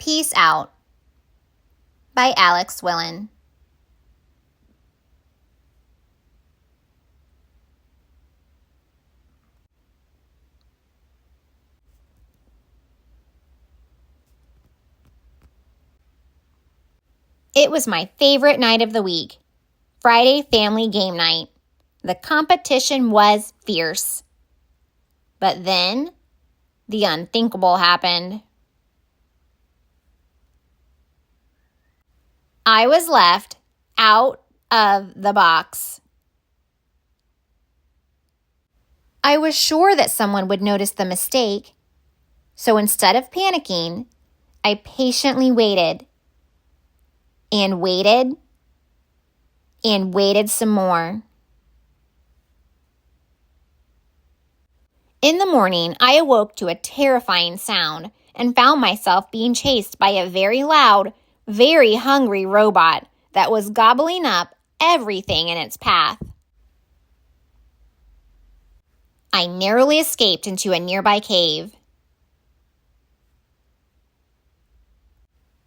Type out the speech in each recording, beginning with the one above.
Peace Out by Alex Willan. It was my favorite night of the week, Friday family game night. The competition was fierce. But then, the unthinkable happened. I was left out of the box. I was sure that someone would notice the mistake, so instead of panicking, I patiently waited and waited and waited some more. In the morning, I awoke to a terrifying sound and found myself being chased by a very loud, very hungry robot that was gobbling up everything in its path. I narrowly escaped into a nearby cave.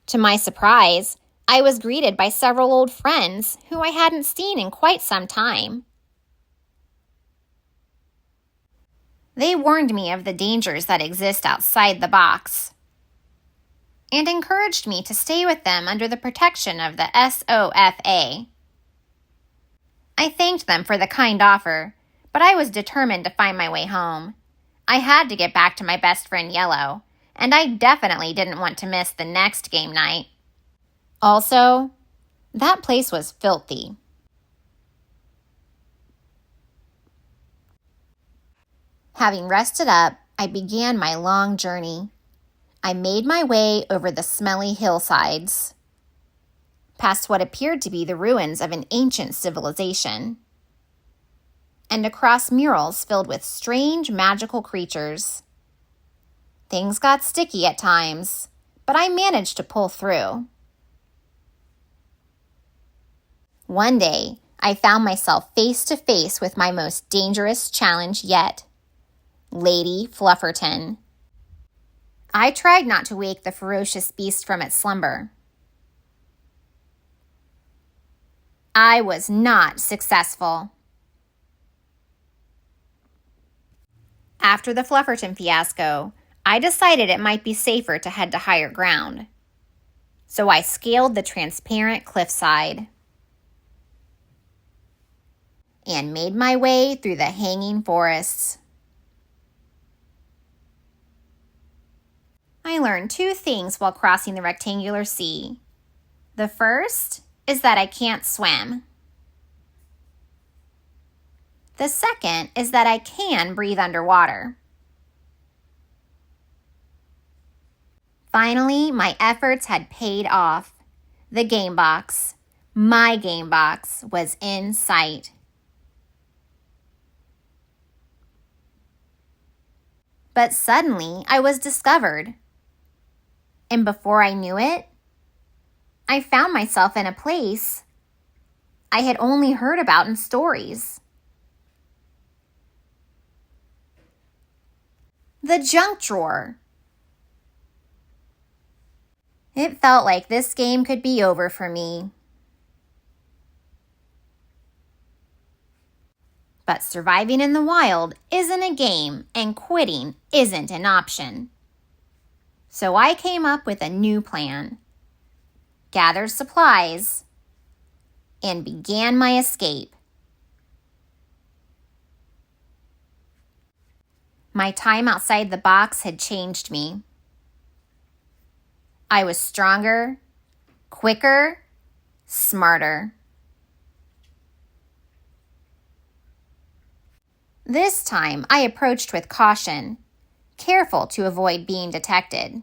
To my surprise, I was greeted by several old friends who I hadn't seen in quite some time. They warned me of the dangers that exist outside the box and encouraged me to stay with them under the protection of the SOFA. I thanked them for the kind offer, but I was determined to find my way home. I had to get back to my best friend Yellow, and I definitely didn't want to miss the next game night. Also, that place was filthy. Having rested up, I began my long journey. I made my way over the smelly hillsides, past what appeared to be the ruins of an ancient civilization, and across murals filled with strange magical creatures. Things got sticky at times, but I managed to pull through. One day, I found myself face to face with my most dangerous challenge yet, Lady Flufferton. I tried not to wake the ferocious beast from its slumber. I was not successful. After the Flufferton fiasco, I decided it might be safer to head to higher ground. So I scaled the transparent cliffside and made my way through the hanging forests. I learned two things while crossing the rectangular sea. The first is that I can't swim. The second is that I can breathe underwater. Finally, my efforts had paid off. The game box, my game box, was in sight. But suddenly, I was discovered. And before I knew it, I found myself in a place I had only heard about in stories. The junk drawer. It felt like this game could be over for me. But surviving in the wild isn't a game, and quitting isn't an option. So I came up with a new plan, gathered supplies, and began my escape. My time outside the box had changed me. I was stronger, quicker, smarter. This time, I approached with caution, careful to avoid being detected.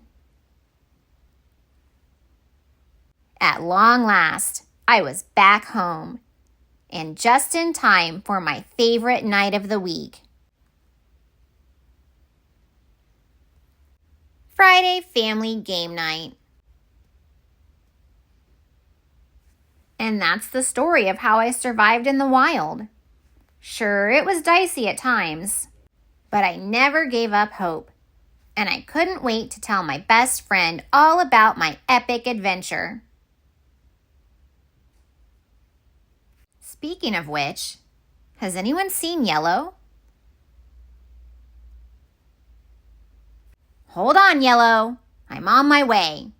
At long last, I was back home, and just in time for my favorite night of the week. Friday family game night. And that's the story of how I survived in the wild. Sure, it was dicey at times, but I never gave up hope. and I couldn't wait to tell my best friend all about my epic adventure. Speaking of which, has anyone seen Yellow? Hold on, Yellow. I'm on my way.